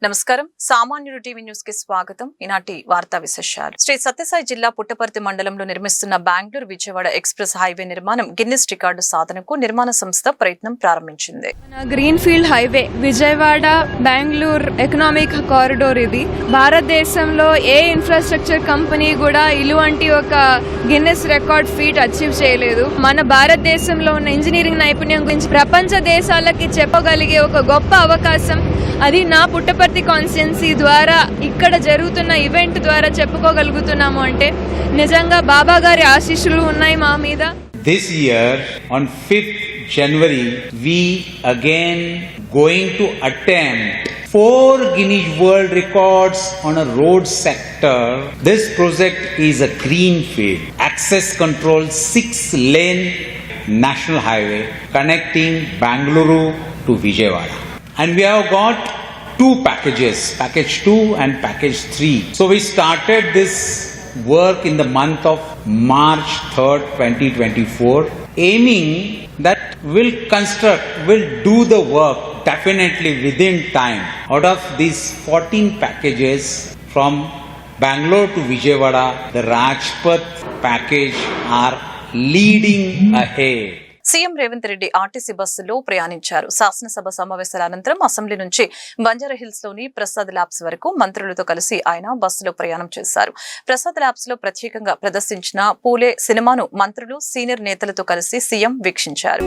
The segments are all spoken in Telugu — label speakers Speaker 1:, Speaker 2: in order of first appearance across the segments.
Speaker 1: నమస్కారం. సామాన్యుడు టీవీ న్యూస్ కి స్వాగతం. ఈనాటి వార్తా విశేషాలు. శ్రీ సత్యసాయి జిల్లా పుట్టపర్తి మండలంలో నిర్మిస్తున్న బెంగళూరు విజయవాడ ఎక్స్ప్రెస్ హైవే నిర్మాణం గిన్నిస్ రికార్డు సాధనకు నిర్మాణ సంస్థ ప్రయత్నం ప్రారంభించింది.
Speaker 2: Green field highway Vijayawada Bengaluru economic corridor. ఇది భారతదేశంలో ఏ ఇన్ఫ్రాస్ట్రక్చర్ కంపెనీ కూడా ఇలాంటి ఒక గిన్నిస్ రికార్డ్ ఫీట్ అచీవ్ చేయలేదు. మన భారతదేశంలో ఉన్న ఇంజనీరింగ్ నైపుణ్యం గురించి ప్రపంచ దేశాలకి చెప్పగలిగే ఒక గొప్ప అవకాశం. అది నా పుట్టపర్తి కాన్స్టిట్యున్సీ ద్వారా ఇక్కడ జరుగుతున్న ఈవెంట్ ద్వారా చెప్పుకోగలుగుతున్నాము అంటే నిజంగా బాబా గారి ఆశీస్సులు ఉన్నాయి మా మీద.
Speaker 3: This year on 5th January we again going to attempt 4 Guinness World Records on a road sector. This project is a greenfield access control 6-lane national highway connecting Bangalore to Vijayawada. And we have got 2 packages, package 2 and package 3. So we started this work in the month of March 3rd, 2024, aiming that we'll do the work definitely within time. Out of these 14 packages from Bangalore to Vijayawada, the Rajpath package are leading ahead.
Speaker 1: CM Revanth Reddy RTC బస్సులో ప్రయాణించారు. శాసనసభ సమావేశాల అనంతరం అసెంబ్లీ నుంచి బంజారాహిల్స్ లోని ప్రసాద్ ల్యాబ్స్ వరకు మంత్రులతో కలిసి ఆయన బస్సులో ప్రయాణం చేశారు. ప్రసాద్ ల్యాబ్స్ లో ప్రత్యేకంగా ప్రదర్శించిన పూలే సినిమాను మంత్రులు, సీనియర్ నేతలతో కలిసి సీఎం వీక్షించారు.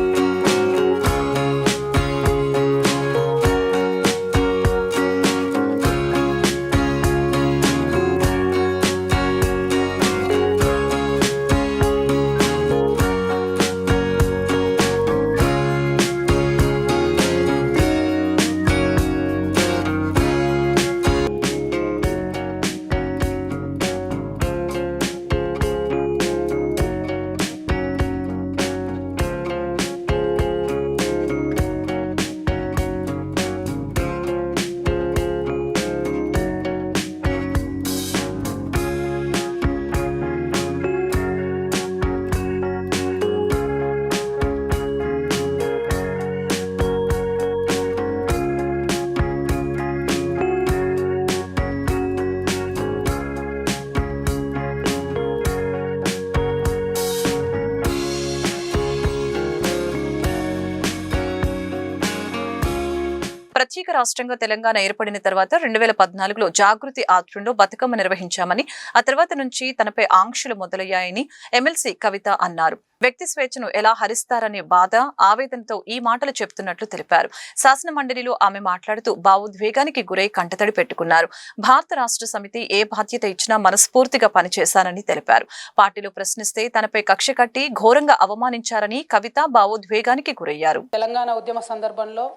Speaker 1: ప్రత్యేక రాష్ట్రంగా తెలంగాణ ఏర్పడిన తర్వాత 2014లో జాగృతి ఆధ్వర్యంలో బతుకమ్మ నిర్వహించామని, ఆ తర్వాత నుంచి తనపై ఆంక్షలు మొదలయ్యాయని ఎమ్మెల్సీ కవిత అన్నారు. వ్యక్తి స్వేచ్ఛను ఎలా హరిస్తారనే బాధ, ఆవేదనతో ఈ మాటలు చెప్తున్నట్లు తెలిపారు. శాసన మండలిలో ఆమె మాట్లాడుతూ భావోద్వేగానికి గురై కంటతడి పెట్టుకున్నారు. భారత రాష్ట్ర సమితి ఏ బాధ్యత ఇచ్చినా మనస్ఫూర్తిగా పనిచేశానని తెలిపారు. పార్టీలో ప్రశ్నిస్తే తనపై కక్ష కట్టి ఘోరంగా అవమానించారని కవిత భావోద్వేగానికి గురయ్యారు.
Speaker 4: తెలంగాణ ఉద్యమ సందర్భంలో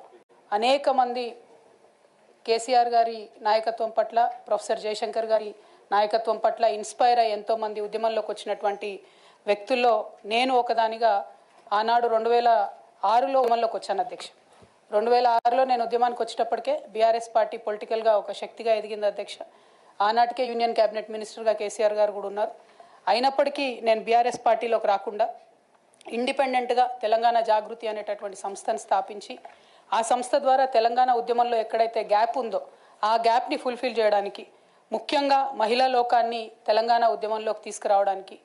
Speaker 4: అనేక మంది కేసీఆర్ గారి నాయకత్వం పట్ల, ప్రొఫెసర్ జయశంకర్ గారి నాయకత్వం పట్ల ఇన్స్పైర్ అయ్యి ఎంతోమంది ఉద్యమంలోకి వచ్చినటువంటి వ్యక్తుల్లో నేను ఒకదానిగా ఆనాడు 2006లో ఉద్యమంలోకి వచ్చాను అధ్యక్ష. 2006లో నేను ఉద్యమానికి వచ్చేటప్పటికే బీఆర్ఎస్ పార్టీ పొలిటికల్గా ఒక శక్తిగా ఎదిగింది అధ్యక్ష. ఆనాటికే యూనియన్ క్యాబినెట్ మినిస్టర్గా కేసీఆర్ గారు కూడా ఉన్నారు. అయినప్పటికీ నేను బీఆర్ఎస్ పార్టీలోకి రాకుండా ఇండిపెండెంట్గా తెలంగాణ జాగృతి అనేటటువంటి సంస్థను స్థాపించి ఆ సంస్థ ద్వారా తెలంగాణ ఉద్యమంలో ఎక్కడైతే గ్యాప్ ఉందో ఆ గ్యాప్ని ఫుల్ఫిల్ చేయడానికి, ముఖ్యంగా మహిళా లోకాన్ని తెలంగాణ ఉద్యమంలోకి తీసుకురావడానికి,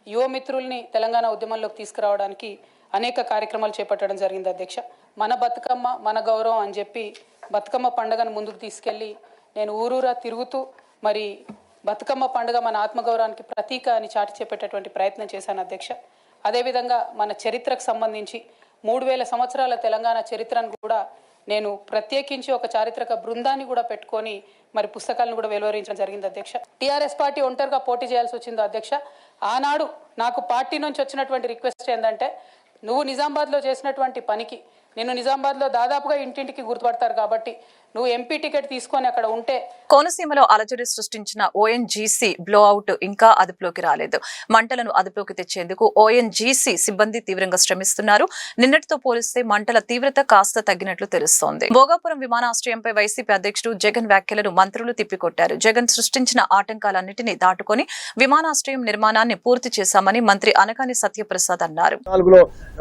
Speaker 4: యువమిత్రుల్ని తెలంగాణ ఉద్యమంలోకి తీసుకురావడానికి అనేక కార్యక్రమాలు చేపట్టడం జరిగింది అధ్యక్ష. మన బతుకమ్మ మన గౌరవం అని చెప్పి బతుకమ్మ పండుగను ముందుకు తీసుకెళ్ళి నేను ఊరూరా తిరుగుతూ మరి బతుకమ్మ పండుగ మన ఆత్మగౌరవానికి ప్రతీక అని చాటి చెప్పేటటువంటి ప్రయత్నం చేశాను అధ్యక్ష. అదేవిధంగా మన చరిత్రకు సంబంధించి 3000 సంవత్సరాల తెలంగాణ చరిత్రను కూడా నేను ప్రత్యేకించి ఒక చారిత్రక బృందాన్ని కూడా పెట్టుకొని మరి పుస్తకాలను కూడా వెలువరించడం జరిగింది అధ్యక్ష. టీఆర్ఎస్ పార్టీ ఒంటరిగా పోటీ చేయాల్సి వచ్చింది అధ్యక్ష. ఆనాడు నాకు పార్టీ నుంచి వచ్చినటువంటి రిక్వెస్ట్ ఏంటంటే, నువ్వు నిజామాబాద్లో చేసినటువంటి పనికి నేను నిజామాబాద్లో దాదాపుగా ఇంటింటికి గుర్తుపడతారు కాబట్టి నువ్వు ఎంపీ టికెట్ తీసుకొని అక్కడ ఉంటే.
Speaker 1: కోనసీమలో అలజడి సృష్టించిన ఓఎన్జీసీ బ్లోఅవుట్ ఇంకా అదుపులోకి రాలేదు. మంటలను అదుపులోకి తెచ్చేందుకు ఓఎన్జీసీ సిబ్బంది తీవ్రంగా శ్రమిస్తున్నారు. నిన్నటితో పోలిస్తే మంటల తీవ్రత కాస్త తగ్గినట్లు తెలుస్తోంది. భోగాపురం విమానాశ్రయంపై వైసీపీ అధ్యక్షుడు జగన్ వ్యాఖ్యలను మంత్రులు తిప్పికొట్టారు. జగన్ సృష్టించిన ఆటంకాలన్నింటినీ దాటుకొని విమానాశ్రయం నిర్మాణాన్ని పూర్తి చేశామని మంత్రి అనగాని సత్యప్రసాద్ అన్నారు.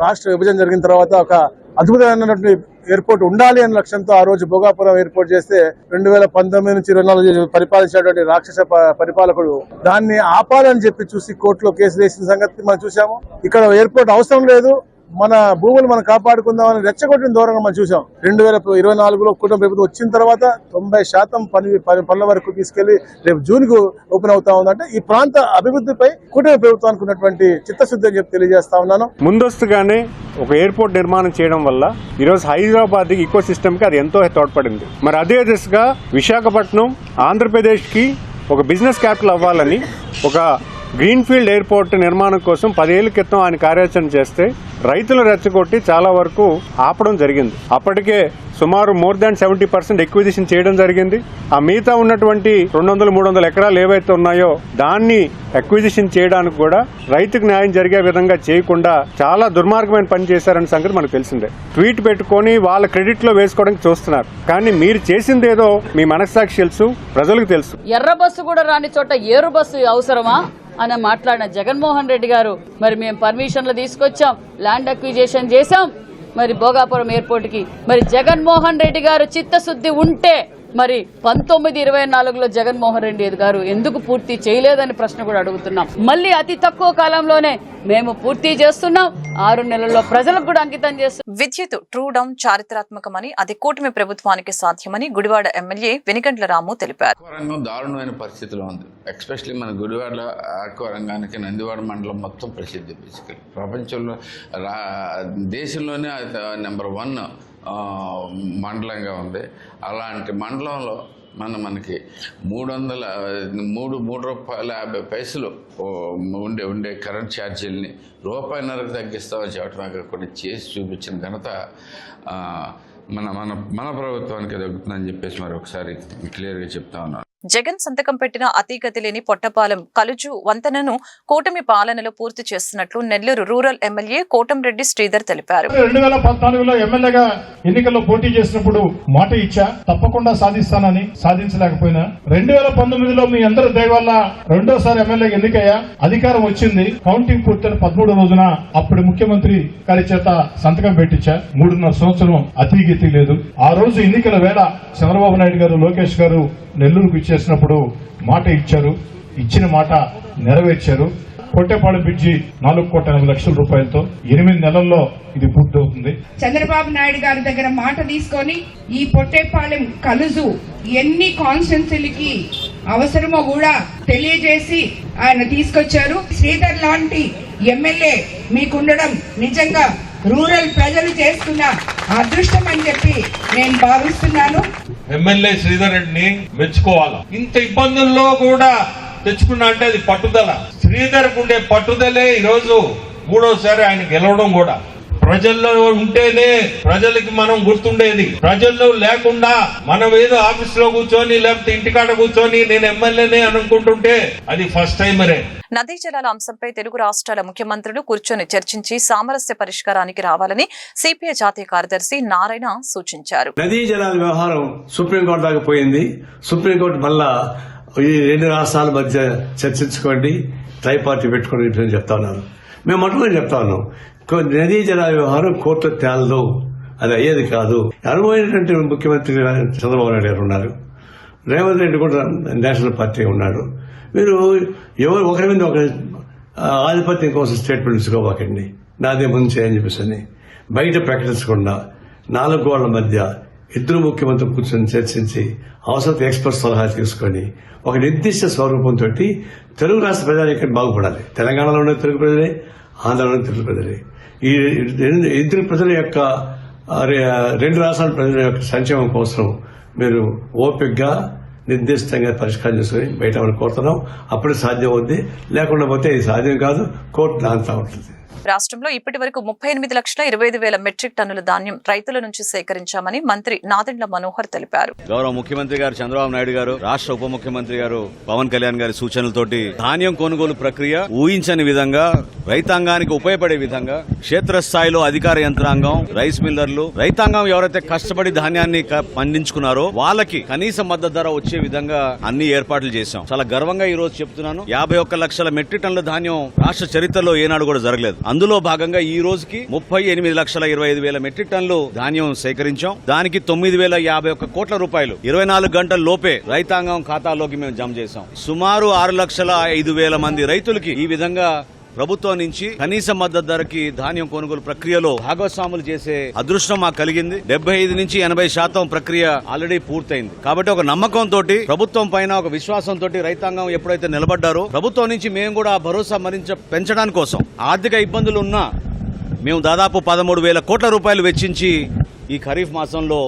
Speaker 5: రాష్ట్ర విభజన జరిగిన తర్వాత ఒక అద్భుతమైనటువంటి ఎయిర్పోర్ట్ ఉండాలి అనే లక్ష్యంతో ఆ రోజు భోగాపురం ఎయిర్పోర్ట్ చేస్తే 2019 నుంచి 24 పరిపాలించినటువంటి రాక్షస పరిపాలకుడు దాన్ని ఆపాలని చెప్పి చూసి కోర్టులో కేసు వేసిన సంగతి మనం చూసాము. ఇక్కడ ఎయిర్పోర్ట్ అవసరం లేదు, మన భూములు మనం కాపాడుకుందామని రెచ్చగొట్టిన దూరంగా మనం చూసాం. 2024లో కూటమి ప్రభుత్వం వచ్చిన తర్వాత 90% పనుల వరకు తీసుకెళ్లి రేపు జూన్ కు ఓపెన్ అవుతా ఉందంటే ఈ ప్రాంత అభివృద్ధిపై కూటమి ప్రభుత్వానికి ఉన్నటువంటి చిత్తశుద్ధి అని చెప్పి తెలియజేస్తా ఉన్నాను.
Speaker 6: ముందస్తుగానే ఒక ఎయిర్పోర్ట్ నిర్మాణం చేయడం వల్ల ఈరోజు హైదరాబాద్ ఈకో సిస్టమ్ కి అది ఎంతో తోడ్పడింది. మరి అదే దిశగా విశాఖపట్నం ఆంధ్రప్రదేశ్ కి ఒక బిజినెస్ క్యాపిటల్ అవ్వాలని ఒక గ్రీన్ఫీల్డ్ ఎయిర్పోర్ట్ నిర్మాణం కోసం 10 ఏళ్ల క్రితం ఆయన కార్యాచరణ చేస్తే రైతులు రెచ్చగొట్టి చాలా వరకు ఆపడం జరిగింది. అప్పటికే సుమారు మోర్ దాన్ 70% ఎక్విజిషన్ చేయడం జరిగింది. ఆ మిగతా ఉన్నటువంటి 200-300 ఎకరాలు ఏవైతే ఉన్నాయో దాన్ని ఎక్విజిషన్ చేయడానికి కూడా రైతుకు న్యాయం జరిగే విధంగా చేయకుండా చాలా దుర్మార్గమైన పని చేశారనే సంగతి మనకు తెలిసిందే. ట్వీట్ పెట్టుకొని వాళ్ళ క్రెడిట్ లో వేసుకోవడానికి చూస్తున్నారు. కానీ మీరు చేసిందేదో మీ మనస్సాక్షి తెలుసు, ప్రజలకు తెలుసు.
Speaker 7: ఎర్ర బస్సు కూడా రాని చోట ఏరు బస్సు అవసరమా అని మాట్లాడిన జగన్మోహన్ రెడ్డి గారు మరి మేము పర్మిషన్లు తీసుకొచ్చాం, ల్యాండ్ అక్విజిషన్ చేశాం మరి భోగాపురం ఎయిర్పోర్ట్ కి. మరి జగన్మోహన్ రెడ్డి గారు చిత్తశుద్ధి ఉంటే మరి 1924లో జగన్మోహన్ రెడ్డి గారు ఎందుకు పూర్తి చేయలేదని ప్రశ్న కూడా అడుగుతున్నాం. మళ్ళీ అతి తక్కువ కాలంలోనే మేము పూర్తి చేస్తున్నాం, 6 నెలల్లో ప్రజలకు కూడా అంకితం చేస్తున్నాం.
Speaker 1: విద్యుత్ ట్రూ డౌన్ చారిత్రాత్మకమని అది కూటమి ప్రభుత్వానికి సాధ్యమని గుడివాడ ఎమ్మెల్యే వెనిగండ్ల రాము తెలిపారు.
Speaker 8: రంగం దారుణమైన పరిస్థితిలో ఉంది. ఎస్పెషల్లీ మన గుడివాడ ఆక్వా రంగానికి నందివాడ మండలం మొత్తం ప్రసిద్ధి. బేసికలీ ప్రపంచంలో దేశంలోనే నెంబర్ 1 మండలంగా ఉంది. అలాంటి మండలంలో మనకి 3 రూపాయల 50 పైసలు ఉండే కరెంట్ ఛార్జీలని రూపాయిన్నరకు తగ్గిస్తామని చెప్పడమే కాకుండా చేసి చూపించిన ఘనత మన ప్రభుత్వానికి దొరుకుతుందని చెప్పేసి మరి ఒకసారి క్లియర్గా చెప్తా ఉన్నాను.
Speaker 1: జగన్ సంతకం పెట్టిన అతిగతి లేని పొట్టపాలెం కలుజు వంతెనను కూటమి పాలనలో పూర్తి చేస్తున్నట్లు నెల్లూరు రూరల్ ఎమ్మెల్యే కోటంరెడ్డి శ్రీధర్ తెలిపారు.
Speaker 9: 2014లో ఎమ్మెల్యేగా ఎన్నికల్లో పోటీ చేసినప్పుడు మాట ఇచ్చా, తప్పకుండా సాధిస్తానని. సాధించలేకపోయినా 2019లో మీ అందరి దయ వల్ల రెండోసారి ఎమ్మెల్యేగా ఎన్నికయ్యా, అధికారం వచ్చింది. కౌంటింగ్ పూర్తయిన 13 రోజున అప్పుడు ముఖ్యమంత్రి గారి చేత సంతకం పెట్టించా. 3.5 సంవత్సరం అతిగతి లేదు. ఆ రోజు ఎన్నికల వేళ చంద్రబాబు నాయుడు గారు, లోకేష్ గారు నెల్లూరుకు ఇచ్చేసినప్పుడు మాట ఇచ్చారు, ఇచ్చిన మాట నెరవేర్చారు. కొట్టేపాడు బ్రిడ్జి 4,80,00,000 రూపాయలతో 8 నెలల్లో ఇది పూర్తవుతుంది.
Speaker 10: చంద్రబాబు నాయుడు గారి దగ్గర మాట తీసుకొని ఈ పొట్టేపాలెం కలుజు ఎన్ని కాన్స్టిట్యున్సీలకి అవసరమో కూడా తెలియజేసి ఆయన తీసుకొచ్చారు. శ్రీధర్ లాంటి ఎమ్మెల్యే మీకుండడం నిజంగా రూరల్ ప్రజలు చేసుకున్న అదృష్టం అని చెప్పి నేను భావిస్తున్నాను.
Speaker 9: ఎమ్మెల్యే శ్రీధర్ రెడ్డిని మెచ్చుకోవాలి. ఇంత ఇబ్బందుల్లో కూడా తెచ్చుకున్నా అంటే అది పట్టుదల. శ్రీధర్ ఉండే పట్టుదలే ఈరోజు 3వసారి ఆయన గెలవడం కూడా. ప్రజల్లో ఉంటేనే ప్రజలకి మనం గుర్తుండేది. ప్రజల్లో లేకుండా మనం ఏదో ఆఫీస్ లో కూర్చొని లేకపోతే ఇంటికాడ కూర్చొని నేను ఎమ్మెల్యేనే అనుకుంటుంటే అది ఫస్ట్ టైమరే.
Speaker 1: నదీ జలాల అంశంపై తెలుగు రాష్ట్రాల ముఖ్యమంత్రులు కూర్చొని చర్చించి సామరస్య పరిష్కారానికి రావాలని సిపిఐ జాతీయ కార్యదర్శి నారాయణ సూచించారు.
Speaker 11: నదీ జలాల వ్యవహారం సుప్రీంకోర్టు దాకా పోయింది. సుప్రీంకోర్టు మళ్ళా ఈ 2 రాష్ట్రాల మధ్య చర్చించుకోండి, ట్రైపార్టీ పెట్టుకోండి చెప్తా ఉన్నారు. మేము మొట్టమొదటి చెప్తా ఉన్నాం, నదీ జలాల వ్యవహారం కోర్టులో తేలదు, అది అయ్యేది కాదు. అనుభవమైనటువంటి ముఖ్యమంత్రి చంద్రబాబు నాయుడు గారు ఉన్నారు, రేవంత్ రెడ్డి కూడా నేషనల్ పార్టీ ఉన్నాడు. మీరు ఎవరు ఒకరి మీద ఒకరి ఆధిపత్యం కోసం స్టేట్మెంట్ తీసుకోవాకండి, నాదే ముందు అని చెప్పేసి బయట ప్రకటించకుండా 4 గోళ్ల మధ్య 2 ముఖ్యమంత్రులు కూర్చొని చర్చించి అవసరం ఎక్స్పర్ట్ సలహా తీసుకొని ఒక నిర్దిష్ట స్వరూపంతో తెలుగు రాష్ట్ర ప్రజానీకం బాగుపడాలి. తెలంగాణలో ఉన్న తెలుగు ప్రజలే, ఆంధ్రలో తెలుగు ప్రజలే. ఈ 2 ప్రజల యొక్క 2 రాష్ట్రాల ప్రజల యొక్క సంక్షేమం కోసం మీరు ఓపికగా నిర్దిష్టంగా పరిష్కారం చేసుకుని బయట కోరుతున్నాం. అప్పుడు సాధ్యం అవుద్ది, లేకుండా పోతే ఇది సాధ్యం కాదు, కోర్టు దాంతా ఉంటుంది.
Speaker 1: రాష్ట్రంలో ఇప్పటి వరకు 38,25,000 మెట్రిక్ టన్నుల ధాన్యం రైతుల నుంచి సేకరించామని మంత్రి నాదెండ్ల మనోహర్ తెలిపారు.
Speaker 12: గౌరవ ముఖ్యమంత్రి గారు చంద్రబాబు నాయుడు గారు, రాష్ట్ర ఉప ముఖ్యమంత్రి గారు పవన్ కళ్యాణ్ గారి సూచనలతోటి ధాన్యం కొనుగోలు ప్రక్రియ ఊహించని విధంగా రైతాంగానికి ఉపయోగపడే విధంగా క్షేత్రస్థాయిలో అధికార యంత్రాంగం, రైస్ మిల్లర్లు, రైతాంగం ఎవరైతే కష్టపడి ధాన్యాన్ని పండించుకున్నారో వాళ్ళకి కనీస మద్దతు ధర వచ్చే విధంగా అన్ని ఏర్పాట్లు చేశాం. చాలా గర్వంగా ఈ రోజు చెప్తున్నాను, 51 లక్షల మెట్రిక్ టన్నుల ధాన్యం రాష్ట్ర చరిత్రలో ఏనాడు కూడా జరగలేదు. అందులో భాగంగా ఈ రోజుకి 38,25,000 మెట్రిక్ టన్నులు ధాన్యం సేకరించాం. దానికి 9,051 కోట్ల రూపాయలు 24 గంటల లోపే రైతాంగం ఖాతాలోకి మేము జమ చేశాం. సుమారు 6,05,000 మంది రైతులకి ఈ విధంగా ప్రభుత్వం నుంచి కనీస మద్దతు ధరకి ధాన్యం కొనుగోలు ప్రక్రియలో భాగస్వాములు చేసే అదృష్టం మాకు కలిగింది. 75 నుంచి 80% ప్రక్రియ ఆల్రెడీ పూర్తయింది. కాబట్టి ఒక నమ్మకంతో ప్రభుత్వం పైన ఒక విశ్వాసంతో రైతాంగం ఎప్పుడైతే నిలబడ్డారో ప్రభుత్వం నుంచి మేము కూడా ఆ భరోసా మరింత పెంచడానికి కోసం ఆర్థిక ఇబ్బందులు ఉన్నా మేము దాదాపు 13,000 కోట్ల రూపాయలు వెచ్చించి ఈ ఖరీఫ్ మాసంలో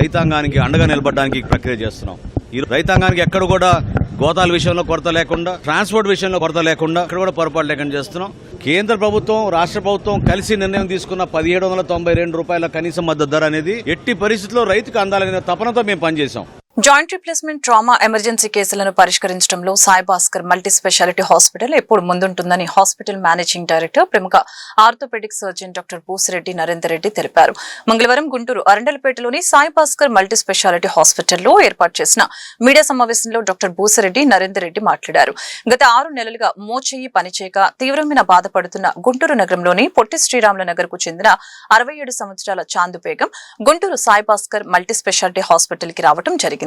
Speaker 12: రైతాంగానికి అండగా నిలబడడానికి ప్రక్రియ చేస్తున్నాం. ఈ రైతాంగానికి ఎక్కడ కూడా గోతాల విషయంలో కొరత లేకుండా, ట్రాన్స్పోర్ట్ విషయంలో కొరత లేకుండా ఇక్కడ కూడా పొరపాటు లేకుండా చేస్తున్నాం. కేంద్ర ప్రభుత్వం రాష్ట్ర ప్రభుత్వం కలిసి నిర్ణయం తీసుకున్న 1,792 రూపాయల కనీస మద్దతు ధర అనేది ఎట్టి పరిస్థితుల్లో రైతుకు అందాలనే తపనతో మేము పనిచేశాం.
Speaker 1: జాయింట్ రీప్లేస్మెంట్ ట్రామా ఎమర్జెన్సీ కేసులను పరిష్కరించడంలో Sai Bhaskar multi speciality hospital ఎప్పుడు ముందుంటుందని హాస్పిటల్ మేనేజింగ్ డైరెక్టర్, ప్రముఖ orthopaedic surgeon doctor Pusireddy Narender Reddy తెలిపారు. మంగళవారం గుంటూరు అరండలపేటలోని సాయి భాస్కర్ మల్టీ స్పెషాలిటీ హాస్పిటల్లో ఏర్పాటు చేసిన మీడియా సమావేశంలో డాక్టర్ పూసిరెడ్డి నరేందర్ రెడ్డి మాట్లాడారు. గత 6 నెలలుగా మోచేయి పనిచేయక తీవ్రమైన బాధపడుతున్న గుంటూరు నగరంలోని పొట్టి శ్రీరాముల నగర్ కు చెందిన 67 సంవత్సరాల Chandu Begum Guntur Sai Bhaskar multi speciality hospital కి రావడం జరిగింది.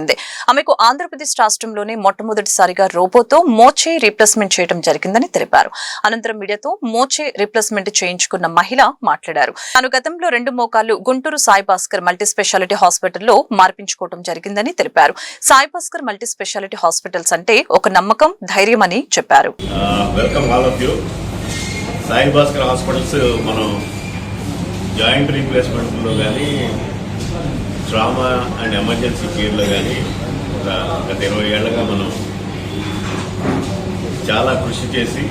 Speaker 1: ఆమెకు ఆంధ్రప్రదేశ్ రాష్ట్రంలోనే మొట్టమొదటిసారిగా రోబోతో మోచే రీప్లేస్మెంట్ చేయడం జరిగిందని తెలిపారు. అనంతరం మీడియాతో మోచే రీప్లేస్మెంట్ చేయించుకున్న మహిళ మాట్లాడారు. తాను గతంలో 2 మోకాళ్లు గుంటూరు సాయి భాస్కర్ మల్టీ స్పెషాలిటీ హాస్పిటల్లో మార్పించుకోవడం జరిగిందని తెలిపారు. Sai Bhaskar multi speciality hospitals అంటే ఒక నమ్మకం, ధైర్యం అని చెప్పారు.
Speaker 13: Welcome all of you. Sai Bhaskar hospitals మనం జాయింట్ రీప్లేస్మెంట్ లో కానీ, ట్రామా అండ్ ఎమర్జెన్సీ కేర్లో కానీ గత 20 ఏళ్లుగా మనం చాలా కృషి చేసి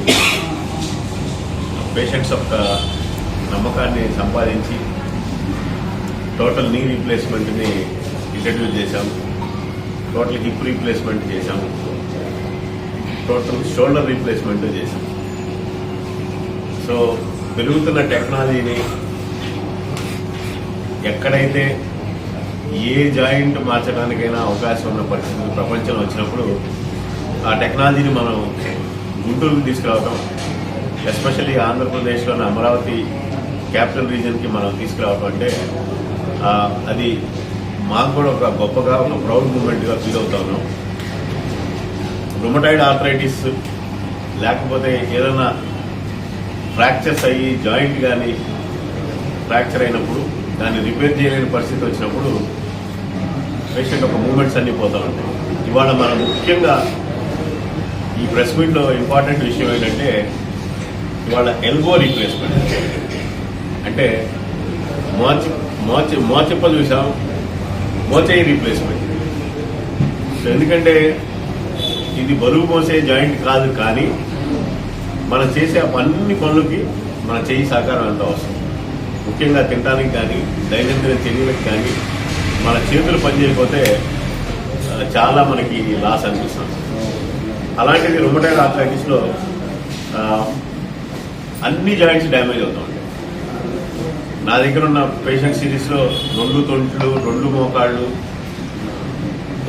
Speaker 13: పేషెంట్స్ యొక్క నమ్మకాన్ని సంపాదించి టోటల్ నీ రీప్లేస్మెంట్ని ఇంట్రడ్యూస్ చేశాం, టోటల్ హిప్ రీప్లేస్మెంట్ చేశాం, టోటల్ షోల్డర్ రీప్లేస్మెంట్ చేశాం. సో పెరుగుతున్న టెక్నాలజీని ఎక్కడైతే ఏ జాయింట్ మార్చడానికైనా అవకాశం ఉన్న పరిస్థితులు ప్రపంచంలో వచ్చినప్పుడు ఆ టెక్నాలజీని మనం గుంటూరుకు తీసుకురావడం, ఎస్పెషల్లీ ఆంధ్రప్రదేశ్లోని అమరావతి క్యాపిటల్ రీజియన్కి మనం తీసుకురావడం అంటే అది మాకు కూడా ఒక గొప్పగా, ఒక ప్రౌడ్ మూమెంట్గా ఫీల్ అవుతా ఉన్నాం. రుమటాయిడ్ ఆర్థరైటిస్ లేకపోతే ఏదైనా ఫ్రాక్చర్స్ అయ్యి జాయింట్ కానీ ఫ్రాక్చర్ అయినప్పుడు దాన్ని రిపేర్ చేయలేని పరిస్థితి వచ్చినప్పుడు పేషెంట్ ఒక మూమెంట్స్ అన్నీ పోతూ ఉంటాయి. ఇవాళ మనం ముఖ్యంగా ఈ ప్రెస్ మీట్లో ఇంపార్టెంట్ విషయం ఏంటంటే ఇవాళ ఎల్బో రీప్లేస్మెంట్ అంటే మోచెప్పలు చూసాం, మోచేయి రీప్లేస్మెంట్. సో ఎందుకంటే ఇది బరువు మోసే జాయింట్ కాదు, కానీ మనం చేసే అన్ని పనులకి మన చేయి సహకారం ఎంత అవసరం. ముఖ్యంగా తినడానికి కానీ, దైనందిన చర్యలకు కానీ మన చేతులు పనిచేయకపోతే చాలా మనకి లాస్ అనిపిస్తుంది. అలాంటిది రుమటాయిడ్ ఆర్థరైటిస్లో అన్ని జాయింట్స్ డ్యామేజ్ అవుతూ ఉంటాయి. నా దగ్గర ఉన్న పేషెంట్ సిరీస్లో 2 తొంట్లు, 2 మోకాళ్ళు,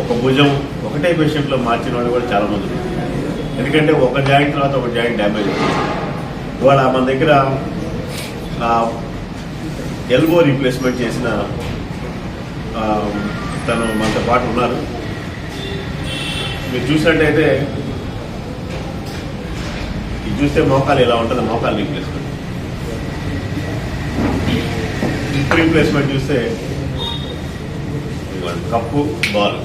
Speaker 13: ఒక భుజం ఒకటే పేషెంట్లో మార్చిన వాళ్ళు కూడా చాలా మంది ఉన్నారు. ఎందుకంటే ఒక జాయింట్ తర్వాత ఒక జాయింట్ డ్యామేజ్ అవుతుంది. ఇవాళ మన దగ్గర ఎల్బో రీప్లేస్మెంట్ చేసిన తను మనతో పాటు ఉన్నారు. మీరు చూసినట్టయితే ఇది చూస్తే మోకాలు ఎలా ఉంటుంది, మోకాలు రీప్లేస్మెంట్. హిప్ రీప్లేస్మెంట్ చూస్తే కప్పు, బాల్,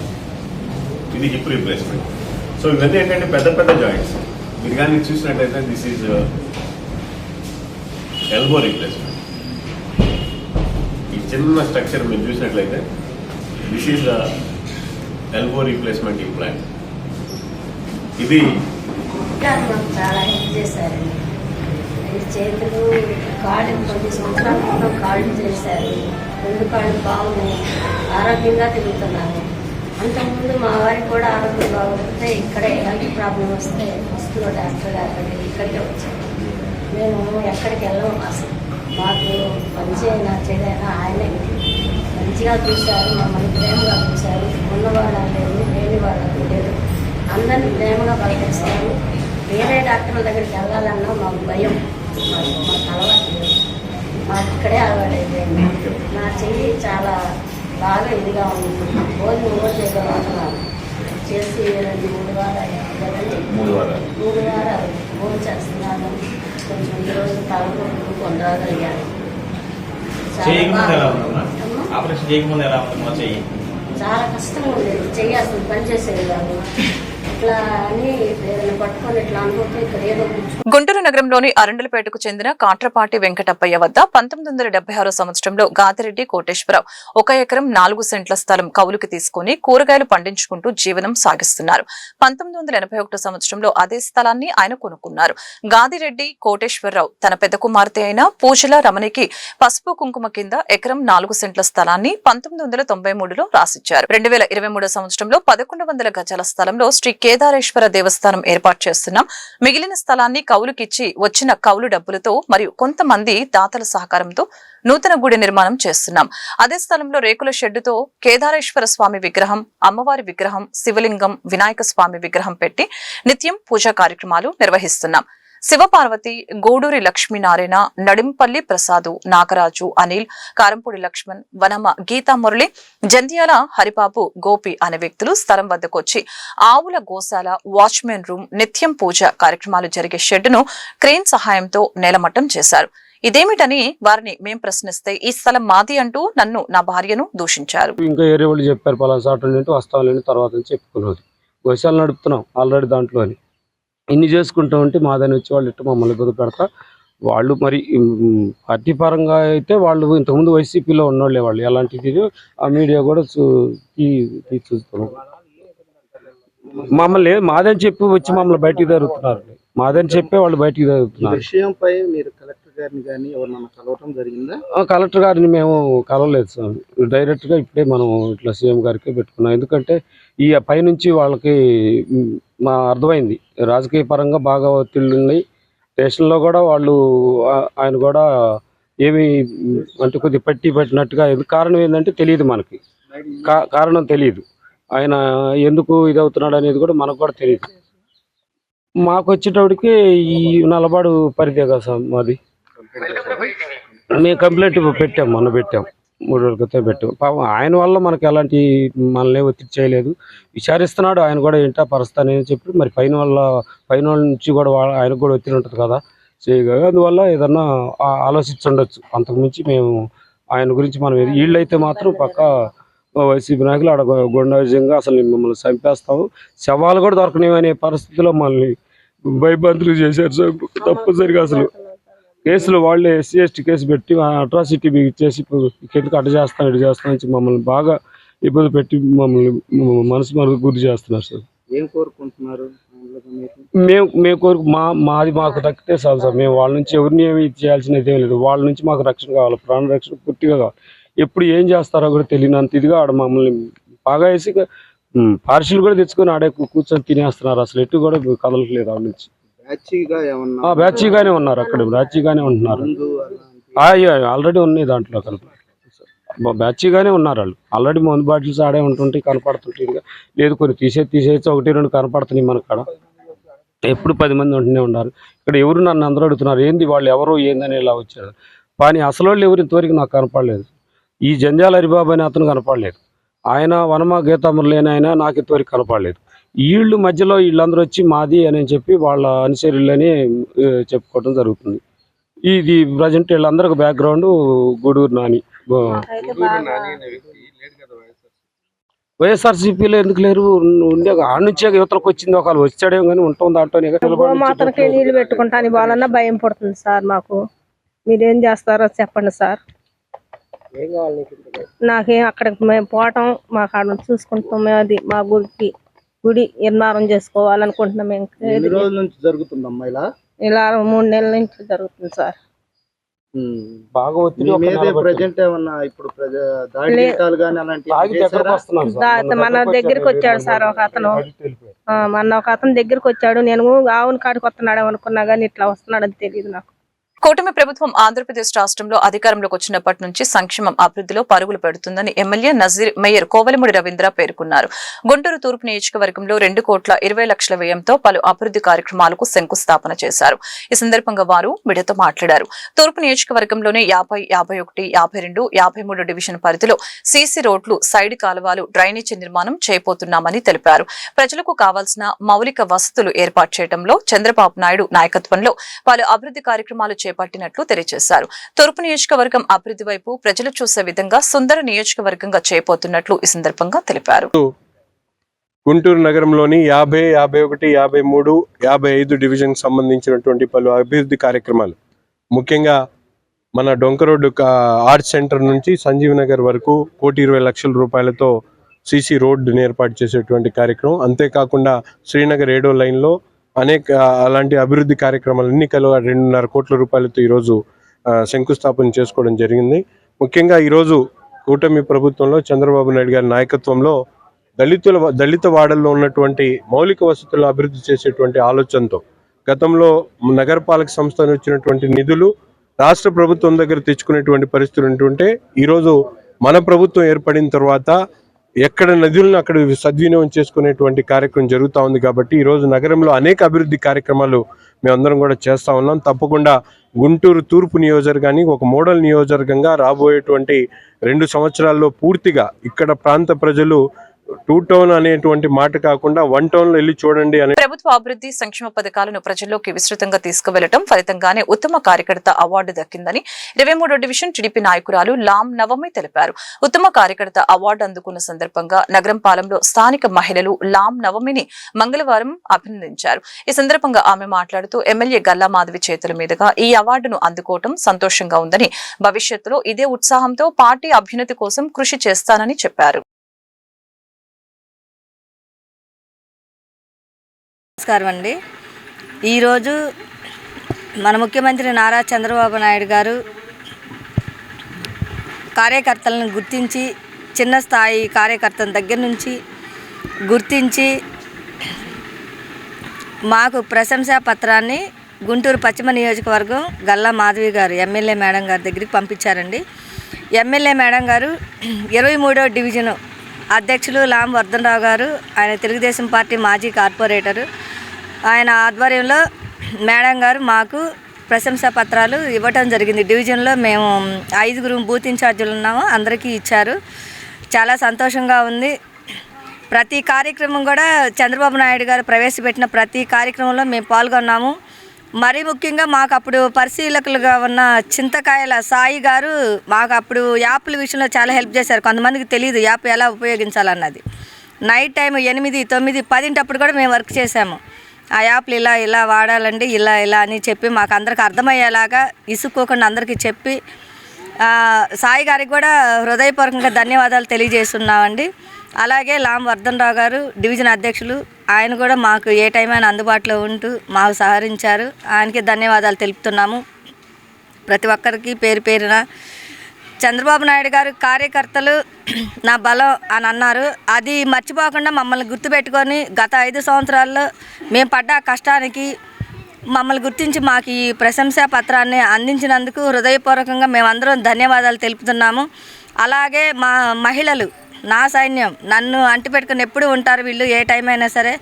Speaker 13: ఇది హిప్ రీప్లేస్మెంట్. సో ఇవన్నీ ఏంటంటే పెద్ద పెద్ద జాయింట్స్. మీరు కానీ చూసినట్టయితే దిస్ ఈజ్ ఎల్బో రీప్లేస్మెంట్. ఈ చిన్న స్ట్రక్చర్ మీరు చూసినట్లయితే this is the elbow replacement implant. ఇది
Speaker 14: చాలా హెల్ప్ చేశారండి. చేతులు, కాళ్ళు కొన్ని సంవత్సరాల క్రితం కాళ్ళు చేశారు. 2 కాళ్ళు బాగున్నాయి, ఆరోగ్యంగా తిరుగుతున్నాను. అంతకుముందు మా వారికి కూడా ఆరోగ్యం బాగుంటే ఇక్కడే హెల్త్ ప్రాబ్లం వస్తే ఫస్ట్లో డాక్టర్ గారు ఇక్కడికే వచ్చాను. మేము ఎక్కడికి వెళ్ళాము అసలు. మాకు మంచిగా చెడైనా ఆయనే మంచిగా చూశారు, మమ్మల్ని ప్రేమగా చూశారు. ఉన్నవాళ్ళ లేదు, లేని వాళ్ళ లేదు, అందరినీ ప్రేమగా పలకరిస్తారు. వేరే డాక్టర్ల దగ్గరికి వెళ్ళాలన్నా మాకు భయం. మాకు అలవాటు లేదు. మాకు ఇక్కడే అలవాటు అయిపోయింది. నా చెయ్యి చాలా బాగా ఇదిగా ఉంది. రోజు దగ్గర చేసి 2-3 వారాలు కదండి, 3 వారాలు భోజనం చేస్తున్నాను. కొంచెం ఈరోజు తలనొప్పులు కొన్ని రాగలిగాను. చాలా కష్టంగా ఉండేది, చెయ్యి అసలు పనిచేసేది కాదు. ఇట్లా అని ఏదైనా పట్టుకొని ఇట్లా అనుకుంటే ఇక్కడ ఏదో
Speaker 1: గుంటూరు నగరంలోని అరండలపేటకు చెందిన కాట్రపాటి వెంకటప్పయ్య వద్ద 1976 సంవత్సరంలో గాదిరెడ్డి కోటేశ్వరరావు 1 ఎకరం 4 సెంట్ల స్థలం కౌలుకి తీసుకుని కూరగాయలు పండించుకుంటూ జీవనం సాగిస్తున్నారు. 1981 సంవత్సరంలో అదే స్థలాన్ని ఆయన కొనుక్కున్నారు. గాదిరెడ్డి కోటేశ్వరరావు తన పెద్ద కుమార్తె అయిన పూజల రమణికి పసుపు కుంకుమ కింద ఎకరం 4 సెంట్ల స్థలాన్ని 1993లో రాసిచ్చారు. 2023 సంవత్సరంలో 1100 గజాల స్థలంలో శ్రీ కేదారేశ్వర దేవస్థానం ఏర్పాటు చేస్తున్నాం. మిగిలిన స్థలాన్ని కౌలుకిచ్చి వచ్చిన కౌలు డబ్బులతో మరియు కొంతమంది దాతల సహకారంతో నూతన గుడి నిర్మాణం చేస్తున్నాం. అదే స్థలంలో రేకుల షెడ్డుతో కేదారేశ్వర స్వామి విగ్రహం, అమ్మవారి విగ్రహం, శివలింగం, వినాయక స్వామి విగ్రహం పెట్టి నిత్యం పూజా కార్యక్రమాలు నిర్వహిస్తున్నాం. శివపార్వతి, గూడూరి లక్ష్మీనారాయణ, నడింపల్లి ప్రసాదు, నాగరాజు, అనిల్, కారంపూడి లక్ష్మణ్, వనమ గీతా మురళి, జంధ్యాల హరిబాబు, గోపి అనే వ్యక్తులు స్థలం వద్దకొచ్చి ఆవుల గోశాల, వాచ్మెన్ రూమ్, నిత్యం పూజ కార్యక్రమాలు జరిగే షెడ్డును క్రేన్ సహాయంతో నేలమట్టం చేశారు. ఇదేమిటని వారిని మేం ప్రశ్నిస్తే ఈ స్థలం మాది అంటూ నన్ను, నా భార్యను దూషించారు.
Speaker 15: ఇంకా ఏరే వాళ్ళు చెప్పారు పలానా సాటర్డే వస్తాంలేండి తర్వాత చెప్పుకున్నది. గోశాల నడుపుతున్నాం ఆల్రెడీ దాంట్లో అని ఇన్ని చేసుకుంటూ ఉంటే మాదని వచ్చి వాళ్ళు ఇట్లా మమ్మల్ని ఇబ్బంది పెడతా. వాళ్ళు మరి పార్టీ పరంగా అయితే వాళ్ళు ఇంతకుముందు వైసీపీలో ఉన్నోళ్ళే, వాళ్ళు ఎలాంటిది ఆ మీడియా కూడా చూస్తున్నాం. మమ్మల్ని మాదని చెప్పి వచ్చి మమ్మల్ని బయటికి జరుగుతున్నారు. మాదని చెప్పే వాళ్ళు బయటికి జరుగుతున్నారు.
Speaker 16: విషయంపై మీరు కలెక్టర్ గారిని కానీ ఎవరన్నా కలవటం జరిగిందా?
Speaker 15: కలెక్టర్ గారిని మేము కలవలేదు సార్. డైరెక్ట్గా ఇప్పుడే మనం ఇట్లా సీఎం గారికి పెట్టుకున్నాం. ఎందుకంటే ఈ పైనుంచి వాళ్ళకి మా అర్థమైంది రాజకీయ పరంగా బాగా ఒత్తిళ్ళు ఉన్నాయి. స్టేషన్లో కూడా వాళ్ళు ఆయన కూడా ఏమి అంటే కొద్దిగా పట్టినట్టుగా కారణం ఏంటంటే తెలియదు, మనకి కారణం తెలియదు. ఆయన ఎందుకు ఇది అవుతున్నాడు అనేది కూడా మనకు కూడా తెలియదు. మాకు వచ్చేటప్పటికి ఈ నలబాడు పరిధే కదా సార్ మాది. మేము కంప్లైంట్ పెట్టాం, మొన్న పెట్టాం, 3 రోజుల క్రితం పెట్టాం. పాపం ఆయన వల్ల మనకి ఎలాంటి మనల్ని ఒత్తిడి చేయలేదు, విచారిస్తున్నాడు. ఆయన కూడా ఏంటో పరుస్తానని చెప్పి మరి పైన వాళ్ళ నుంచి కూడా ఆయనకు కూడా ఒత్తిడి ఉంటుంది కదా చేయగా, అందువల్ల ఏదన్నా ఆలోచించుండొచ్చు. అంతకుమించి మేము ఆయన గురించి మనం వీళ్ళైతే మాత్రం పక్క వైసీపీ నాయకులు ఆడ గుండాజంగా అసలు మమ్మల్ని చంపేస్తాము, శవాలు కూడా దొరకనివనే పరిస్థితిలో మనల్ని భయభ్రాంతులు చేశారు సార్. తప్పనిసరిగా అసలు కేసులు వాళ్ళే SC ST కేసు పెట్టి అట్రాసిటీ ఇచ్చేసి ఎందుకు అడ్డు చేస్తాం ఇటు చేస్తాం నుంచి మమ్మల్ని బాగా ఇబ్బంది పెట్టి మమ్మల్ని మనసు గురి చేస్తున్నారు సార్.
Speaker 16: ఏం కోరుకుంటున్నారు
Speaker 15: మేము మాది మాకు దక్కితే చాలు సార్. మేము వాళ్ళ నుంచి ఎవరిని ఏమి చేయాల్సినది ఏం లేదు. వాళ్ళ నుంచి మాకు రక్షణ కావాలి, ప్రాణ రక్షణ పూర్తిగా కావాలి. ఎప్పుడు ఏం చేస్తారో కూడా తెలియనంత ఇదిగా ఆడ మమ్మల్ని బాగా వేసి పార్సిల్ కూడా తెచ్చుకొని ఆడే కూర్చొని తినేస్తున్నారు. అసలు ఎటు కూడా కదలట్లేదు ఆడ నుంచి. బ్యాచీగానే ఉన్నారు, అక్కడ బ్యాచీగానే ఉంటున్నారు. ఆల్రెడీ ఉన్నాయి దాంట్లో కలిపి బ్యాచీగానే ఉన్నారు వాళ్ళు. ఆల్రెడీ మందు బాటిల్స్ ఆడే ఉంటుంటే కనపడుతుంటే లేదు, కొన్ని తీసేయచ్చు 1-2 కనపడుతున్నాయి మన కాడ. ఎప్పుడు 10 మంది ఉంటూనే ఉన్నారు. ఇక్కడ ఎవరు నన్ను అందరూ అడుగుతున్నారు ఏంది వాళ్ళు ఎవరు ఏందని ఇలా వచ్చారు. కానీ అసలు వాళ్ళు ఎవరు ఇంతవరకు నాకు కనపడలేదు. ఈ జంధ్యాల హరిబాబు అని అతను కనపడలేదు. ఆయన వనమ గీతామురళి అని ఆయన నాకు ఇంతవరకు కనపడలేదు. వీళ్ళు మధ్యలో వీళ్ళందరూ వచ్చి మాది అని చెప్పి వాళ్ళ అనుచరులని చెప్పుకోవడం జరుగుతుంది. ఇది ప్రజెంట్ వీళ్ళందరికి బ్యాక్గ్రౌండ్ గూడూరు నాని. వైఎస్ఆర్సీపీలో ఎందుకు లేరు, ఉండే ఆడ నుంచే యువతలకు వచ్చింది. ఒకళ్ళు వచ్చాడేమో కానీ ఉంటాం దాంట్లో.
Speaker 17: మాతనకి నీళ్లు పెట్టుకుంటాను బాలన్నా భయం పడుతుంది సార్. మాకు మీరేం చేస్తారో చెప్పండి సార్. నాకేం అక్కడికి మేము పోవటం మాకు ఆడ చూసుకుంటాం. మేము అది మా గుడి నిర్మాణం చేసుకోవాలనుకుంటున్నాం.
Speaker 16: ఎన్ని రోజుల నుంచి జరుగుతుందమ్మా ఇలా?
Speaker 17: 3 నెలల నుంచి జరుగుతుంది సార్.
Speaker 15: బాగా
Speaker 16: ప్రజెంట్ ఏమన్నా ఇప్పుడు
Speaker 17: మన దగ్గరికి వచ్చాడు సార్ ఒక అతను. మొన్న ఒక అతను దగ్గరికి వచ్చాడు. నేను ఆవుని కాడికి వస్తున్నాడు అనుకున్నా కానీ ఇట్లా వస్తున్నాడు అది తెలియదు నాకు.
Speaker 1: కూటమి ప్రభుత్వం ఆంధ్రప్రదేశ్ రాష్ట్రంలో అధికారంలోకి వచ్చినప్పటి నుంచి సంక్షేమం అభివృద్ధిలో పరుగులు పెడుతుందని ఎమ్మెల్యే నజీర్ మేయర్ కోవలమూడి రవీంద్ర పేర్కొన్నారు. గుంటూరు తూర్పు నియోజకవర్గంలో 2,20,00,000 వ్యయంతో పలు అభివృద్ధి కార్యక్రమాలకు శంకుస్థాపన చేశారు. ఈ సందర్భంగా వారు మీడియాతో మాట్లాడారు. తూర్పు నియోజకవర్గంలోని 50, 51, 52, 53 డివిజన్ పరిధిలో సీసీ రోడ్లు, సైడ్ కాలువలు, డ్రైనేజీ నిర్మాణం చేయబోతున్నామని తెలిపారు. ప్రజలకు కావాల్సిన మౌలిక వసతులు ఏర్పాటు చేయడంలో చంద్రబాబు నాయుడు నాయకత్వంలో పలు అభివృద్ధి కార్యక్రమాలు చేపట్టినట్లు తెలియజేశారు. తూర్పు నియోజకవర్గం అభివృద్ధి వైపు ప్రజలు చూసే విధంగా సుందర నియోజకవర్గంగా చేయబోతున్నట్లు ఈ సందర్భంగా తెలిపారు.
Speaker 6: గుంటూరు నగరంలోని 50, 51, 53, 55 డివిజన్ సంబంధించినటువంటి పలు అభివృద్ధి కార్యక్రమాలు, ముఖ్యంగా మన డొంక రోడ్డు ఆర్ట్స్ సెంటర్ నుంచి సంజీవ్ నగర్ వరకు 1,20,00,000 రూపాయలతో సీసీ రోడ్డుని ఏర్పాటు చేసేటువంటి కార్యక్రమం. అంతేకాకుండా శ్రీనగర్ 7వ లైన్లో అనేక అలాంటి అభివృద్ధి కార్యక్రమాలు ఎన్నికలు 2.5 కోట్ల రూపాయలతో ఈరోజు శంకుస్థాపన చేసుకోవడం జరిగింది. ముఖ్యంగా ఈరోజు కూటమి ప్రభుత్వంలో చంద్రబాబు నాయుడు గారి నాయకత్వంలో దళిత వాడల్లో ఉన్నటువంటి మౌలిక వసతులను అభివృద్ధి చేసేటువంటి ఆలోచనతో గతంలో నగరపాలక సంస్థ వచ్చినటువంటి నిధులు రాష్ట్ర ప్రభుత్వం దగ్గర తెచ్చుకునేటువంటి పరిస్థితులు ఉంటుంటే ఈరోజు మన ప్రభుత్వం ఏర్పడిన తర్వాత ఎక్కడ నిధులను అక్కడ సద్వినియోగం చేసుకునేటువంటి కార్యక్రమం జరుగుతూ ఉంది. కాబట్టి ఈరోజు నగరంలో అనేక అభివృద్ధి కార్యక్రమాలు మేమందరం కూడా చేస్తూ ఉన్నాం. తప్పకుండా గుంటూరు తూర్పు నియోజకవర్గాన్ని ఒక మోడల్ నియోజకవర్గంగా రాబోయేటువంటి 2 సంవత్సరాల్లో పూర్తిగా ఇక్కడ ప్రాంత ప్రజలు 2 టౌన్ అనేటువంటి మాట కాకుండా 1 టౌన్ లో వెళ్ళి చూడండి అనే
Speaker 1: ప్రభుత్వ అభివృద్ధి సంక్షేమ పథకాలను ప్రజల్లోకి విస్తృతంగా తీసుకువెళ్లడం ఫలితంగానే ఉత్తమ కార్యకర్త అవార్డు దక్కిందని 23వ డివిజన్ టీడీపీ నాయకురాలు లాం నవమి తెలిపారు. ఉత్తమ కార్యకర్త అవార్డు అందుకున్న సందర్భంగా నగరం పాలెంలో స్థానిక మహిళలు లాం నవమిని మంగళవారం అభినందించారు. ఈ సందర్భంగా ఆమె మాట్లాడుతూ ఎమ్మెల్యే గల్లా మాధవి చేతుల మీదుగా ఈ అవార్డును అందుకోవడం సంతోషంగా ఉందని, భవిష్యత్తులో ఇదే ఉత్సాహంతో పార్టీ అభ్యున్నతి కోసం కృషి చేస్తానని చెప్పారు.
Speaker 14: నమస్కారం అండి. ఈరోజు మన ముఖ్యమంత్రి నారా చంద్రబాబు నాయుడు గారు కార్యకర్తలను గుర్తించి, చిన్న స్థాయి కార్యకర్తల దగ్గర నుంచి గుర్తించి మాకు ప్రశంసా పత్రాన్ని గుంటూరు పశ్చిమ నియోజకవర్గం గల్లా మాధవి గారు ఎమ్మెల్యే మేడం గారి దగ్గరికి పంపించారండి. ఎమ్మెల్యే మేడం గారు 23వ డివిజను అధ్యక్షులు లాం వర్ధనరావు గారు, ఆయన తెలుగుదేశం పార్టీ మాజీ కార్పొరేటరు, ఆయన ఆధ్వర్యంలో మేడం గారు మాకు ప్రశంసా పత్రాలు ఇవ్వటం జరిగింది. డివిజన్లో మేము 5 బూత్ ఇన్ఛార్జీలు ఉన్నాము, అందరికీ ఇచ్చారు. చాలా సంతోషంగా ఉంది. ప్రతి కార్యక్రమం కూడా చంద్రబాబు నాయుడు గారు ప్రవేశపెట్టిన ప్రతి కార్యక్రమంలో మేము పాల్గొన్నాము. మరీ ముఖ్యంగా మాకు అప్పుడు పరిశీలకులుగా ఉన్న చింతకాయల సాయి గారు మాకు అప్పుడు యాప్ల విషయంలో చాలా హెల్ప్ చేశారు. కొంతమందికి తెలియదు యాప్ ఎలా ఉపయోగించాలన్నది. నైట్ టైం 8, 9, 10 అప్పుడు కూడా మేము వర్క్ చేసాము. ఆ యాప్లు ఇలా వాడాలండి, ఇలా అని చెప్పి మాకు అందరికి అర్థమయ్యేలాగా ఇసుక్కోకుండా అందరికీ చెప్పి సాయి గారికి కూడా హృదయపూర్వకంగా ధన్యవాదాలు తెలియజేస్తున్నామండి. అలాగే లాం వర్ధనరావు గారు డివిజన్ అధ్యక్షులు, ఆయన కూడా మాకు ఏ టైం అయినా అందుబాటులో ఉంటూ మాకు సహకరించారు. ఆయనకి ధన్యవాదాలు తెలుపుతున్నాము. ప్రతి ఒక్కరికి పేరు పేరున చంద్రబాబు నాయుడు గారు కార్యకర్తలు నా బలం అని అన్నారు. అది మర్చిపోకుండా మమ్మల్ని గుర్తుపెట్టుకొని గత 5 సంవత్సరాల్లో మేము పడ్డ కష్టానికి మమ్మల్ని గుర్తించి మాకు ఈ ప్రశంసా పత్రాన్ని అందించినందుకు హృదయపూర్వకంగా మేమందరం ధన్యవాదాలు తెలుపుతున్నాము. అలాగే మా మహిళలు, నా సైన్యం, నన్ను అంటిపెట్టుకుని ఎప్పుడు ఉంటారు వీళ్ళు, ఏ టైం అయినా సరే.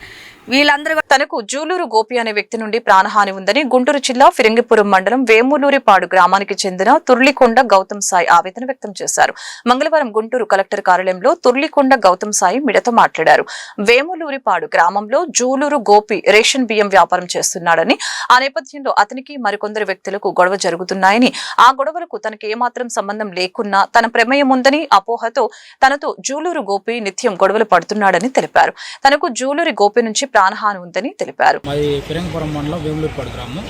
Speaker 14: వీళ్ళందరూ
Speaker 1: తనకు జూలూరు గోపి అనే వ్యక్తి నుండి ప్రాణహాని ఉందని గుంటూరు జిల్లా ఫిరంగిపురం మండలం వేములూరిపాడు గ్రామానికి చెందిన తుర్లికొండ గౌతమ్ సాయి ఆవేదన వ్యక్తం చేశారు. మంగళవారం గుంటూరు కలెక్టర్ కార్యాలయంలో తుర్లికొండ గౌతమ్ సాయి మీడియాతో మాట్లాడారు. వేములూరిపాడు గ్రామంలో జూలూరు గోపి రేషన్ బియ్యం వ్యాపారం చేస్తున్నాడని, ఆ నేపథ్యంలో అతనికి మరికొందరు వ్యక్తులకు గొడవ జరుగుతున్నాయని, ఆ గొడవలకు తనకి ఏమాత్రం సంబంధం లేకున్నా తన ప్రమేయం ఉందని అపోహతో తనతో జూలూరు గోపి నిత్యం గొడవలు పడుతున్నాడని తెలిపారు. తనకు జూలూరి గోపి నుంచి ప్రాణహాని ఉందని తెలిపారు.
Speaker 18: మాది ఫిరంగిపురం మండలం వేములూరిపాడు గ్రామం.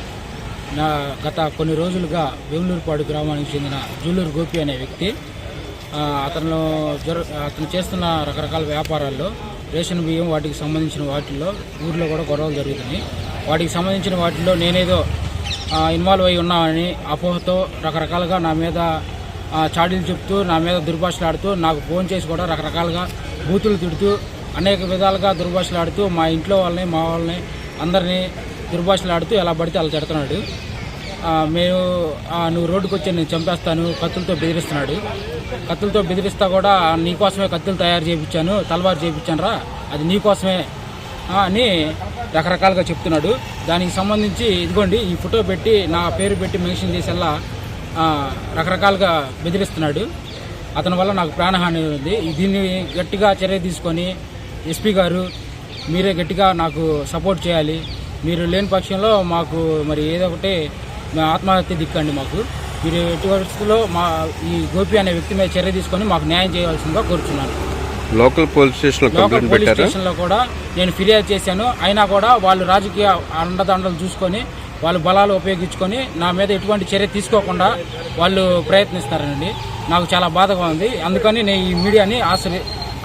Speaker 18: గత కొన్ని రోజులుగా వేములూరిపాడు గ్రామానికి చెందిన జూలూరు గోపి అనే వ్యక్తి అతను చేస్తున్న రకరకాల వ్యాపారాల్లో రేషన్ బియ్యం వాటికి సంబంధించిన వాటిల్లో ఊర్లో కూడా గొడవలు జరుగుతున్నాయి. వాటికి సంబంధించిన వాటిల్లో నేనేదో ఇన్వాల్వ్ అయి ఉన్నామని అపోహతో రకరకాలుగా నా మీద చాడీలు చెప్తూ, నా మీద దుర్భాషలాడుతూ, నాకు ఫోన్ చేసి కూడా రకరకాలుగా బూతులు తిడుతూ, అనేక విధాలుగా దుర్భాషలాడుతూ మా ఇంట్లో వాళ్ళని, మా వాళ్ళని, అందరినీ దుర్భాషలాడుతూ ఎలా పడితే అలా తిడుతున్నాడు. నువ్వు రోడ్డుకు వచ్చి నేను చంపేస్తాను, కత్తులతో బెదిరిస్తున్నాడు. కత్తులతో బెదిరిస్తా కూడా నీకోసమే కత్తులు తయారు చేయించాను, తలవారు చేయించాను రా, అది నీకోసమే అని రకరకాలుగా చెప్తున్నాడు. దానికి సంబంధించి ఇదిగోండి ఈ ఫోటో పెట్టి నా పేరు పెట్టి మెన్షన్ చేసేలా రకరకాలుగా బెదిరిస్తున్నాడు. అతని వల్ల నాకు ప్రాణహాని ఉంది. దీన్ని గట్టిగా చర్య తీసుకొని ఎస్పీ గారు మీరే గట్టిగా నాకు సపోర్ట్ చేయాలి. మీరు లేని పక్షంలో మాకు మరి ఏదో ఒకటి ఆత్మహత్య దిక్కండి. మాకు మీరు ఎట్టి పరిస్థితుల్లో ఈ గోపి అనే వ్యక్తి మీద చర్య తీసుకొని మాకు న్యాయం చేయవలసిందిగా కోరుతున్నాను.
Speaker 6: లోకల్ పోలీస్
Speaker 18: స్టేషన్లో కూడా నేను ఫిర్యాదు చేశాను. అయినా కూడా వాళ్ళు రాజకీయ అండదండలు చూసుకొని వాళ్ళు బలాలు ఉపయోగించుకొని నా మీద ఎటువంటి చర్య తీసుకోకుండా వాళ్ళు ప్రయత్నిస్తారండి. నాకు చాలా బాధగా ఉంది. అందుకని నేను ఈ మీడియాని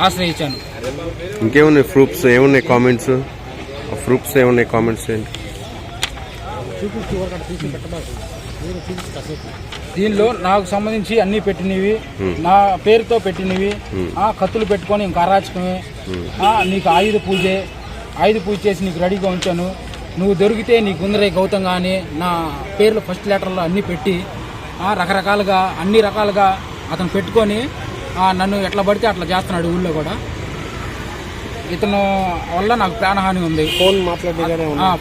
Speaker 18: ఆశ్రయించాను.
Speaker 6: ఇంకేమున్నాయి ప్రూఫ్స్, ఏమున్నాయి కామెంట్స్? ప్రూఫ్స్ ఏమున్నాయి, కామెంట్స్ ఏంటి?
Speaker 18: దీనిలో నాకు సంబంధించి అన్ని పెట్టినవి, నా పేరుతో పెట్టినవి, కత్తులు పెట్టుకొని ఇంకా అరాచకమే, నీకు ఆయుధ పూజ చేసి నీకు రెడీగా ఉంచాను, నువ్వు దొరికితే నీకు గుందరే గౌతమ్ అని నా పేర్లు ఫస్ట్ లెటర్లో అన్నీ పెట్టి రకరకాలుగా అన్ని రకాలుగా అతను పెట్టుకొని నన్ను ఎట్లా పడితే అట్లా చేస్తున్నాడు. ఊళ్ళో కూడా ఇతను వల్ల నాకు ప్రాణహాని ఉంది.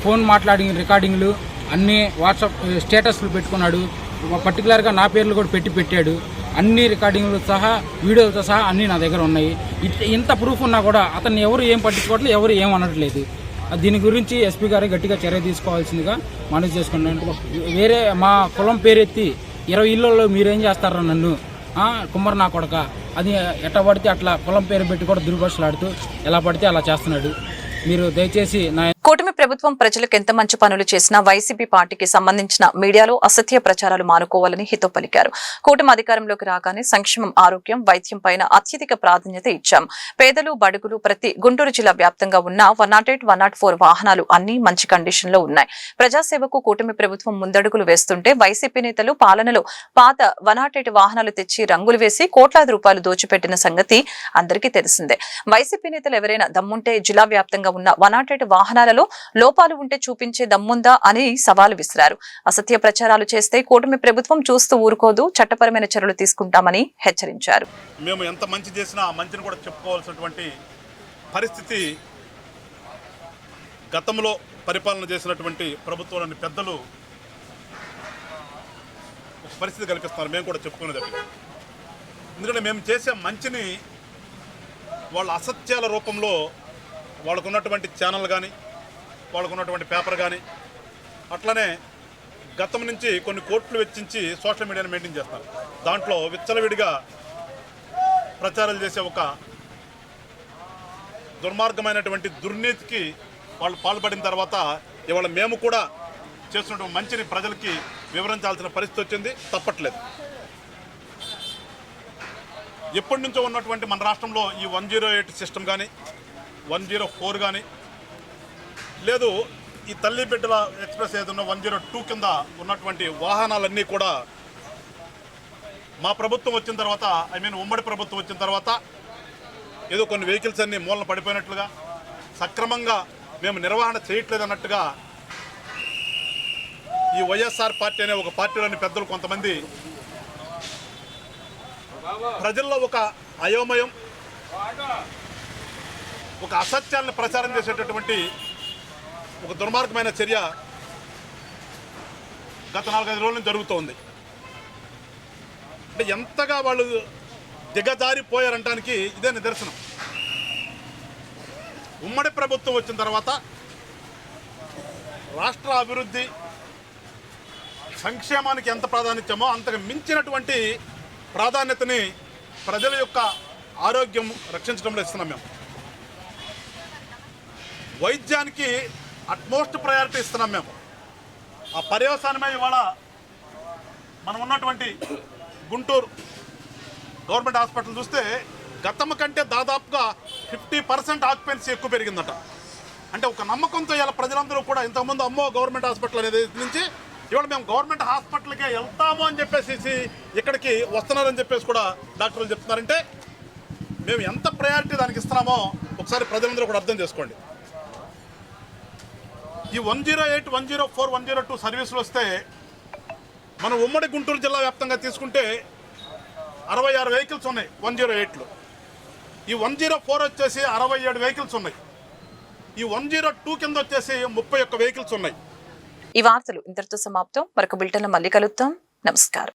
Speaker 18: ఫోన్ మాట్లాడిన రికార్డింగ్లు అన్నీ వాట్సాప్ స్టేటస్లు పెట్టుకున్నాడు. పర్టికులర్గా నా పేర్లు కూడా పెట్టాడు. అన్ని రికార్డింగ్లు సహా వీడియోలతో సహా అన్నీ నా దగ్గర ఉన్నాయి. ఇంత ప్రూఫ్ ఉన్నా కూడా అతన్ని ఎవరు ఏం పట్టించుకోవట్లేదు, ఎవరు ఏం అనట్లేదు. దీని గురించి ఎస్పీ గారు గట్టిగా చర్య తీసుకోవాల్సిందిగా మనవి చేసుకున్నాను. వేరే మా కులం పేరెత్తి 20 ఇళ్లలో మీరేం చేస్తారా నన్ను కుమ్మర నా కొడక, అది ఎట్లా పడితే అట్లా కులం పేరు పెట్టి కూడా దుర్భాషలాడుతూ ఎలా పడితే అలా చేస్తున్నాడు. మీరు దయచేసి
Speaker 1: కూటమి ప్రభుత్వం ప్రజలకు ఎంత మంచి పనులు చేసినా వైసీపీ పార్టీకి సంబంధించిన మీడియాలో అసత్య ప్రచారాలు మానుకోవాలని హితవు పలికారు. కూటమి అధికారంలోకి రాగానే సంక్షేమం, ఆరోగ్యం, వైద్యం పైన అత్యధిక ప్రాధాన్యత ఇచ్చాం. పేదలు, బడుగులు ప్రతి గుంటూరు జిల్లా వ్యాప్తంగా ఉన్న 108, 104 వాహనాలు అన్ని మంచి కండిషన్ లో ఉన్నాయి. ప్రజాసేవకు కూటమి ప్రభుత్వం ముందడుగులు వేస్తుంటే వైసీపీ నేతలు పాలనలో పాత 108 వాహనాలు తెచ్చి రంగులు వేసి కోట్లాది రూపాయలు దోచిపెట్టిన సంగతి అందరికీ తెలిసిందే. వైసీపీ నేతలు ఎవరైనా దమ్ముంటే జిల్లా వ్యాప్తంగా ఉన్న 108 వాహనాలలో లోపాలు ఉంటే చూపించే దమ్ముందా అని సవాలు విసిరారు. అసత్య ప్రచారాలు చేస్తే కూటమి ప్రభుత్వం చూస్తూ ఊరుకోదు, చట్టపరమైన చర్యలు తీసుకుంటామని హెచ్చరించారు.
Speaker 9: మేము ఎంత మంచి చేసినా ఆ మంచిని కూడా చెప్పుకోవాల్సినటువంటి పరిస్థితి గతంలో పరిపాలన చేసినటువంటి ప్రభుత్వంలోని పెద్దలు ఒక పరిస్థితి కల్పిస్తున్నారు. మేము కూడా చెప్పుకునేది. ఎందుకంటే మేము చేసే మంచిని వాళ్ళ అసత్యాల రూపంలో వాళ్ళకున్నటువంటి ఛానల్ కానీ, వాళ్ళకున్నటువంటి పేపర్ కానీ, అట్లనే గతం నుంచి కొన్ని కోట్లు వెచ్చించి సోషల్ మీడియాని మెయింటైన్ చేస్తారు. దాంట్లో విచ్చలవిడిగా ప్రచారాలు చేసే ఒక దుర్మార్గమైనటువంటి దుర్నీతికి వాళ్ళు పాల్పడిన తర్వాత ఇవాళ మేము కూడా చేస్తున్నటువంటి మంచిని ప్రజలకి వివరించాల్సిన పరిస్థితి వచ్చింది. తప్పట్లేదు. ఎప్పటి నుంచో ఉన్నటువంటి మన రాష్ట్రంలో ఈ 108 సిస్టమ్ కానీ, 104 కానీ, లేదు ఈ తల్లి బిడ్డల ఎక్స్ప్రెస్ ఏదన్నా 102 కింద ఉన్నటువంటి వాహనాలన్నీ కూడా మా ప్రభుత్వం వచ్చిన తర్వాత, ఉమ్మడి ప్రభుత్వం వచ్చిన తర్వాత ఏదో కొన్ని వెహికల్స్ అన్నీ మూలన పడిపోయినట్లుగా, సక్రమంగా మేము నిర్వహణ చేయట్లేదు అన్నట్టుగా ఈ వైఎస్ఆర్ పార్టీ అనే ఒక పార్టీలోని పెద్దలు కొంతమంది ప్రజల్లో ఒక అయోమయం, ఒక అసత్యాలను ప్రచారం చేసేటటువంటి ఒక దుర్మార్గమైన చర్య గత 4-5 రోజుల నుంచి జరుగుతోంది. అంటే ఎంతగా వాళ్ళు దిగజారిపోయారంటానికి ఇదే నిదర్శనం. ఉమ్మడి ప్రభుత్వం వచ్చిన తర్వాత రాష్ట్ర అభివృద్ధి, సంక్షేమానికి ఎంత ప్రాధాన్యతమో అంతకు మించినటువంటి ప్రాధాన్యతని ప్రజల యొక్క ఆరోగ్యం రక్షించడంలో ఇస్తున్నాం. మేము వైద్యానికి అట్మోస్ట్ ప్రయారిటీ ఇస్తున్నాం. మేము ఆ పర్యవసానమే ఇవాళ మనం ఉన్నటువంటి గుంటూరు గవర్నమెంట్ హాస్పిటల్ చూస్తే గతం కంటే దాదాపుగా 50% ఆక్యుపెన్సీ ఎక్కువ పెరిగిందట. అంటే ఒక నమ్మకంతో ఇలా ప్రజలందరూ కూడా ఇంతకుముందు అమ్మో గవర్నమెంట్ హాస్పిటల్ అనేది నుంచి ఇవాళ మేము గవర్నమెంట్ హాస్పిటల్కే వెళ్తాము అని చెప్పేసి ఇక్కడికి వస్తున్నారని చెప్పేసి కూడా డాక్టర్లు చెప్తున్నారంటే మేము ఎంత ప్రయారిటీ దానికి ఇస్తున్నామో ఒకసారి ప్రజలందరూ కూడా అర్థం చేసుకోండి. ఈ 108, 104, 102 సర్వీసులు వస్తే మన ఉమ్మడి గుంటూరు జిల్లా వ్యాప్తంగా తీసుకుంటే 66 వెహికల్స్ ఉన్నాయి 108లో. ఈ 104 వచ్చేసి 67 వెహికల్స్ ఉన్నాయి. ఈ 102 కింద వచ్చేసి 31 వెహికల్స్ ఉన్నాయి.
Speaker 1: ఈ వార్తలు ఇంతటితో సమాప్తం. మరొక బులెటిన్లో మళ్ళీ కలుద్దాం. నమస్కారం.